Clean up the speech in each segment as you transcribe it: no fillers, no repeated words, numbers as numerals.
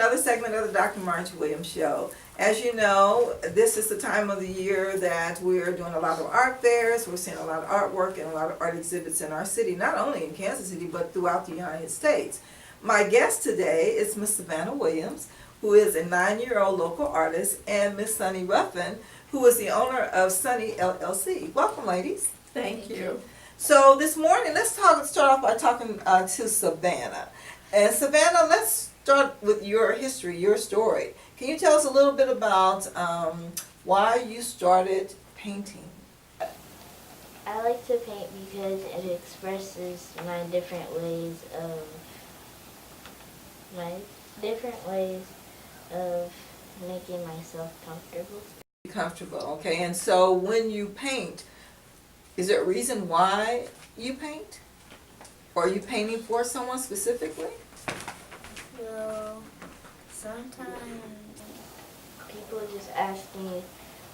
another segment of the Dr. Marj Williams Show. As you know, this is the time of the year that we're doing a lot of art fairs. We're seeing a lot of artwork and a lot of art exhibits in our city, not only in Kansas City, but throughout the United States. My guest today is Miss Savanna Williams, who is a 9-year-old local artist, and Miss Sonie Ruffin, who is the owner of Sonie LLC. Welcome, ladies. Thank you. So this morning, let's start off by talking to Savanna. And Savanna, let's start with your history, your story. Can you tell us a little bit about why you started painting? I like to paint because it expresses my different ways of making myself comfortable. Comfortable, okay. And so when you paint, is there a reason why you paint? Or are you painting for someone specifically? Well, sometimes people just ask me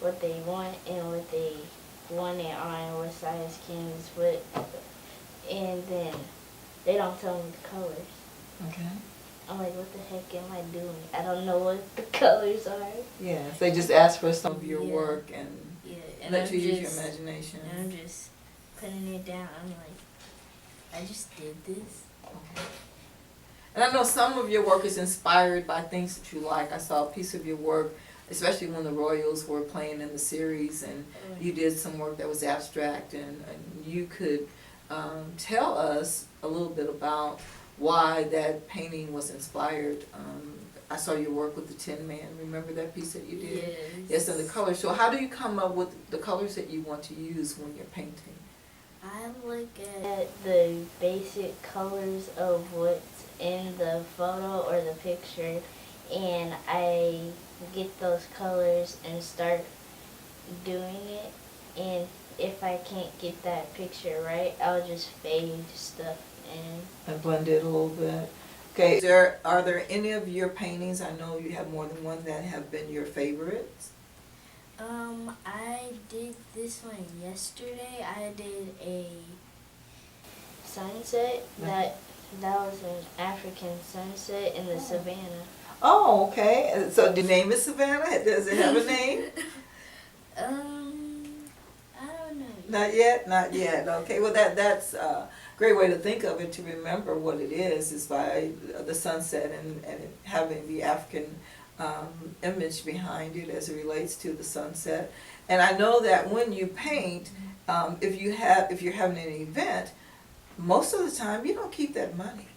what they want and what they want it on, what size canvas, and then they don't tell me the colors. Okay. I'm like, what the heck am I doing? I don't know what the colors are. Yes, they just ask for some of your work and let you use your imagination. And I'm just putting it down. I'm like, I just did this. Okay. And I know some of your work is inspired by things that you like. I saw a piece of your work, especially when the Royals were playing in the series, and you did some work that was abstract, and you could tell us a little bit about why that painting was inspired. I saw your work with the Tin Man. Remember that piece that you did? Yes. Yes, and the colors. So how do you come up with the colors that you want to use when you're painting? I look at the basic colors of what's in the photo or the picture, and I get those colors and start doing it. And if I can't get that picture right, I'll just fade stuff in. And blend it a little bit. Okay. Are there any of your paintings, I know you have more than one, that have been your favorites? I did this one yesterday. I did a sunset. That was an African sunset in the savannah. Oh, okay. So the name is Savannah? Does it have a name? I don't know. Not yet? Not yet. Okay. Well, that's a great way to think of it, to remember what it is by the sunset and having the African image behind it as it relates to the sunset. And I know that when you paint, if you're having an event, most of the time you don't keep that money.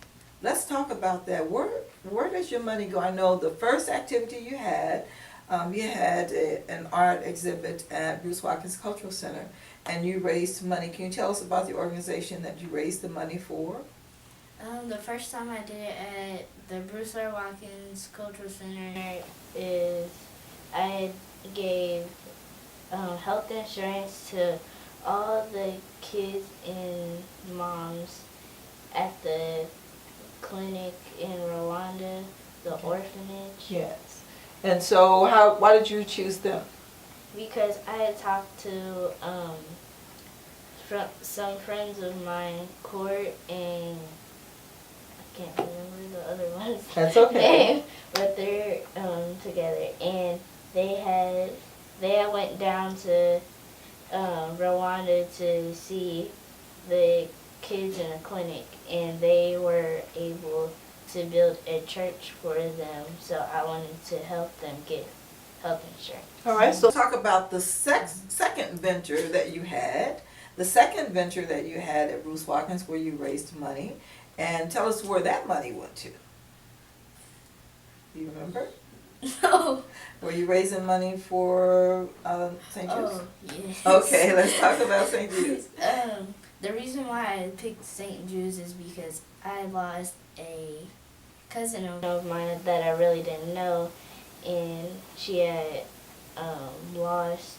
Let's talk about that. Where does your money go? I know the first activity you had an art exhibit at Bruce Watkins Cultural Center, and you raised money. Can you tell us about the organization that you raised the money for? The first time I did it at the Bruce R. Watkins Cultural Center is I gave health insurance to all the kids and moms at the clinic in Rwanda, the orphanage. Yes. And so why did you choose them? Because I had talked to some friends of mine, Court and I can't remember the other ones. That's okay. Name, but they're together, and they had went down to Rwanda to see the kids in a clinic, and they were able to build a church for them, so I wanted to help them get health insurance. All right, so talk about the second venture that you had. The second venture that you had at Bruce Watkins, where you raised money, and tell us where that money went to. Do you remember? No. Were you raising money for St. Jude's? Oh, yes. Okay, let's talk about St. Jude's. The reason why I picked St. Jude's is because I lost a cousin of mine that I really didn't know, and she had lost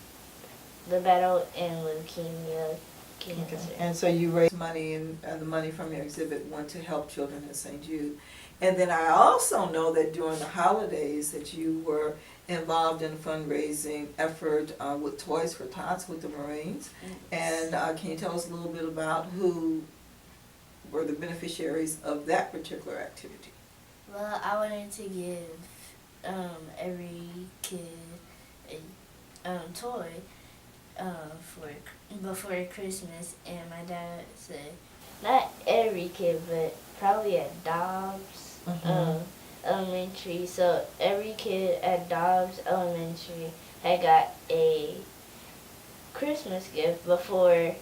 the battle in leukemia cancer. Okay. And so you raised money, and the money from your exhibit went to help children at St. Jude. And then I also know that during the holidays that you were involved in a fundraising effort with Toys for Tots with the Marines. And can you tell us a little bit about who were the beneficiaries of that particular activity? Well, I wanted to give every kid a toy for before Christmas, and my dad said not every kid, but probably at Dobbs Elementary. So every kid at Dobbs Elementary had got a Christmas gift before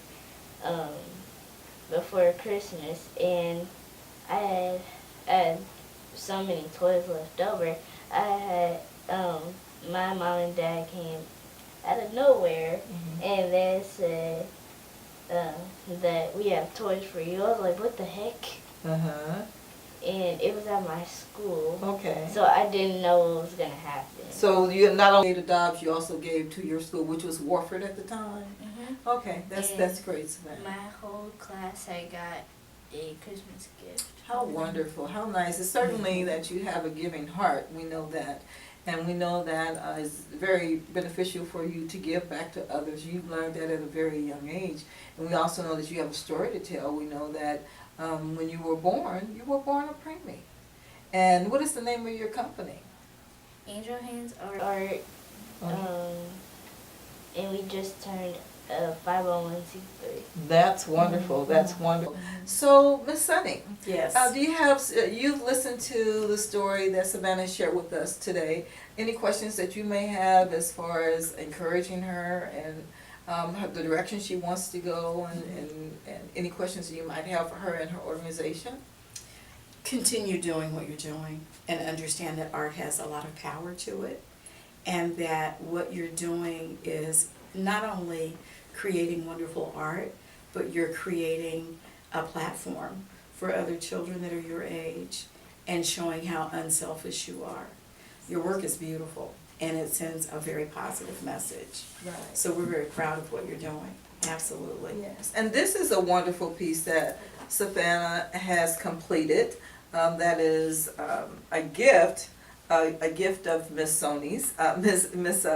Christmas, and I had so many toys left over. I had my mom and dad came out of nowhere, and they said that we have toys for you. I was like, what the heck? And it was at my school. Okay. So I didn't know what was gonna happen. So you not only gave to Dobbs, you also gave to your school, which was Warford at the time. Okay, that's great, Savannah. My whole class had got a Christmas gift. How wonderful, how nice. It's certainly that you have a giving heart, we know that. And we know that is very beneficial for you to give back to others. You've learned that at a very young age. And we also know that you have a story to tell. We know that when you were born a preemie. And what is the name of your company? Angel Hands Art. And we just turned a 501c3. That's wonderful. That's wonderful. So, Miss Sonie, Yes. do you have? You've listened to the story that Savannah shared with us today. Any questions that you may have as far as encouraging her and the direction she wants to go, and any questions that you might have for her and her organization? Continue doing what you're doing and understand that art has a lot of power to it, and that what you're doing is not only creating wonderful art, but you're creating a platform for other children that are your age and showing how unselfish you are. Your work is beautiful and it sends a very positive message. Right. So we're very proud of what you're doing. Absolutely. Yes. And this is a wonderful piece that Savannah has completed. That is a gift of Miss Sonie's, Miss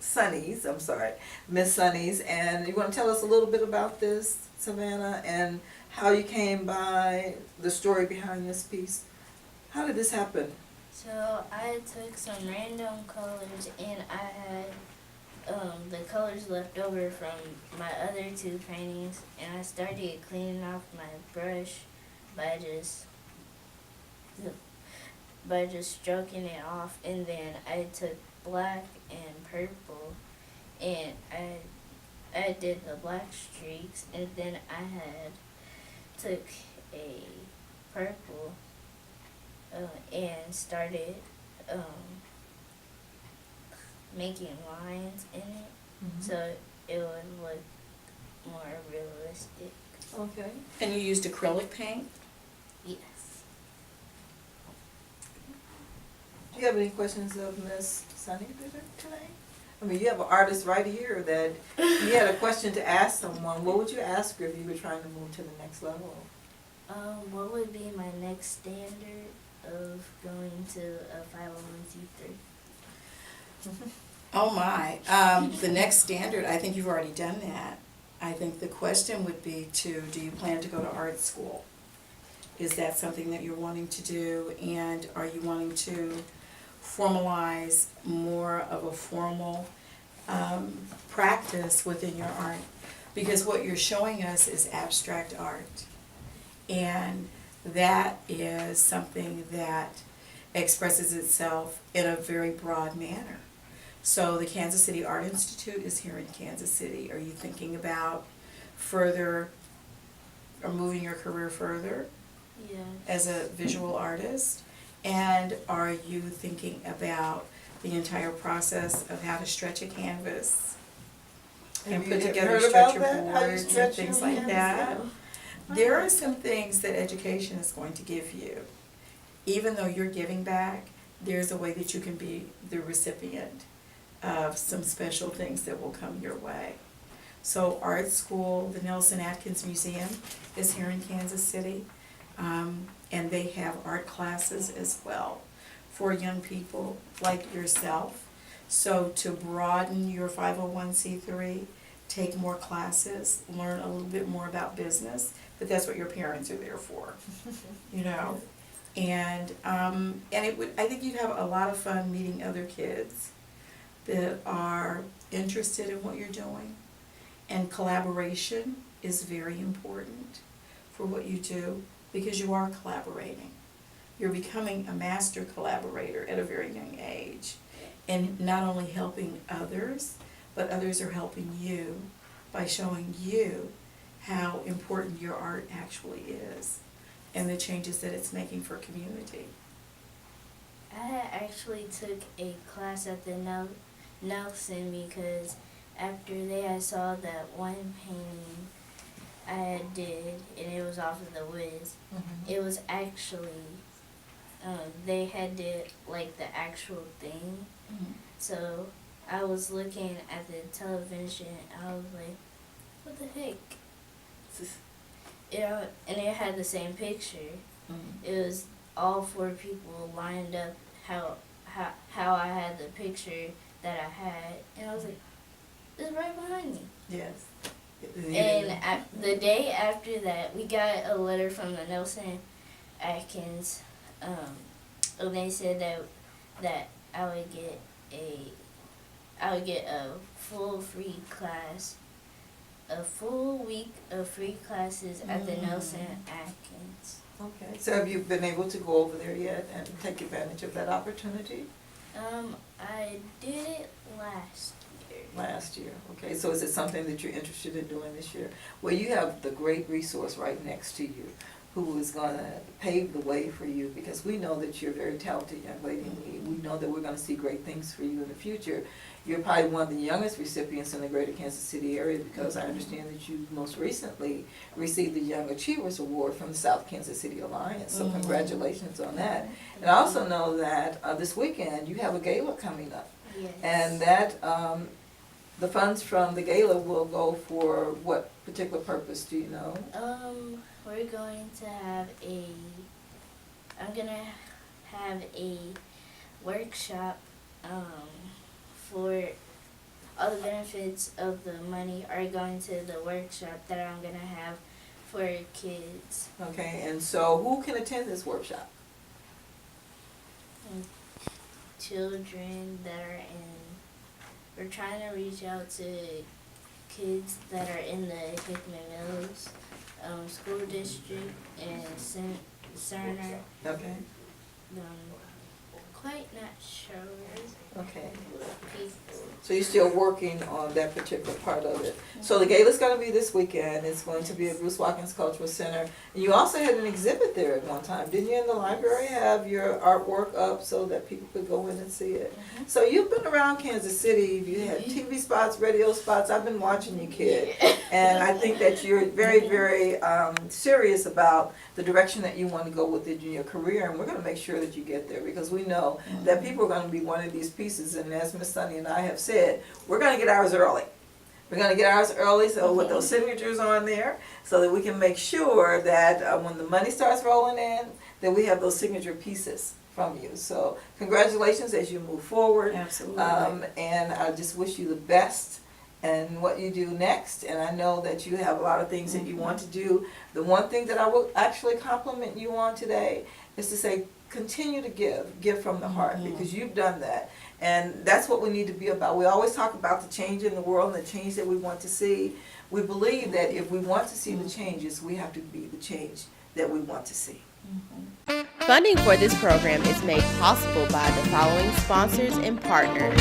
Sonnie's, I'm sorry, Miss Sonnie's. And you want to tell us a little bit about this, Savannah, and how you came by the story behind this piece? How did this happen? So I took some random colors, and I had the colors left over from my other two paintings, and I started cleaning off my brush by just stroking it off, and then I took black and purple, and I did the black streaks, and then I had took a purple and started making lines in it, so it would look more realistic. Okay. And you used acrylic paint? Yes. Do you have any questions of Miss Sonie today? I mean, you have an artist right here that if you had a question to ask someone, what would you ask her if you were trying to move to the next level? What would be my next standard of going to a 501c3? Oh my, the next standard, I think you've already done that. I think the question would be do you plan to go to art school? Is that something that you're wanting to do, and are you wanting to formalize more of a formal practice within your art? Because what you're showing us is abstract art, and that is something that expresses itself in a very broad manner. So the Kansas City Art Institute is here in Kansas City. Are you thinking about further, or moving your career further Yes. as a visual artist? And are you thinking about the entire process of how to stretch a canvas and Have you put together heard about stretcher that? How you boards stretch and things your like that? canvas? There are some things that education is going to give you. Even though you're giving back, there's a way that you can be the recipient of some special things that will come your way. So art school, the Nelson Atkins Museum is here in Kansas City, and they have art classes as well for young people like yourself. So to broaden your 501c3, take more classes, learn a little bit more about business, but that's what your parents are there for, you know. And I think you'd have a lot of fun meeting other kids that are interested in what you're doing. And collaboration is very important for what you do because you are collaborating. You're becoming a master collaborator at a very young age. And not only helping others, but others are helping you by showing you how important your art actually is and the changes that it's making for community. I actually took a class at the Nelson because after I saw that one painting I did, and it was off of the Wiz. Mm-hmm. It was actually, they had did like the actual thing. Mm-hmm. So I was looking at the television and I was like, what the heck? And it had the same picture. Mm-hmm. It was all 4 people lined up how I had the picture that I had, and I was like, it's right behind me. Yes. And the day after that, we got a letter from the Nelson Atkins, and they said that I would get a full free class, a full week of free classes at the Nelson Atkins. Okay, so have you been able to go over there yet and take advantage of that opportunity? I did it last year. Last year, okay, so is it something that you're interested in doing this year? Well, you have the great resource right next to you who is gonna pave the way for you, because we know that you're a very talented young lady, and we know that we're gonna see great things for you in the future. You're probably one of the youngest recipients in the greater Kansas City area, because I understand that you most recently received the Young Achievers Award from the South Kansas City Alliance, so congratulations on that. And I also know that this weekend you have a gala coming up. Yes. And that, the funds from the gala will go for what particular purpose, do you know? We're going to have I'm gonna have a workshop, for all the benefits of the money are going to the workshop that I'm gonna have for kids. Okay, and so who can attend this workshop? Children that are we're trying to reach out to kids that are in the Hickman Mills school district and Cerner. Okay. Quite not sure. Okay. People. So you're still working on that particular part of it. So the gala's going to be this weekend. It's going to be at Bruce Watkins Cultural Center. And you also had an exhibit there at one time. Didn't you in the library have your artwork up so that people could go in and see it? Mm-hmm. So you've been around Kansas City. You had TV spots, radio spots. I've been watching you, kid. And I think that you're very, very serious about the direction that you want to go with it in your career. And we're going to make sure that you get there, because we know that people are going to be wanting these pieces. And as Miss Sonie and I have said, we're going to get ours early. We're going to get ours early, so with those signatures on there, so that we can make sure that when the money starts rolling in, that we have those signature pieces from you. So congratulations as you move forward. Absolutely. And I just wish you the best in what you do next. And I know that you have a lot of things that you want to do. The one thing that I will actually compliment you on today is to say, continue to give from the heart, because you've done that. And that's what we need to be about. We always talk about the change in the world and the change that we want to see. We believe that if we want to see the changes, we have to be the change that we want to see. Funding for this program is made possible by the following sponsors and partners: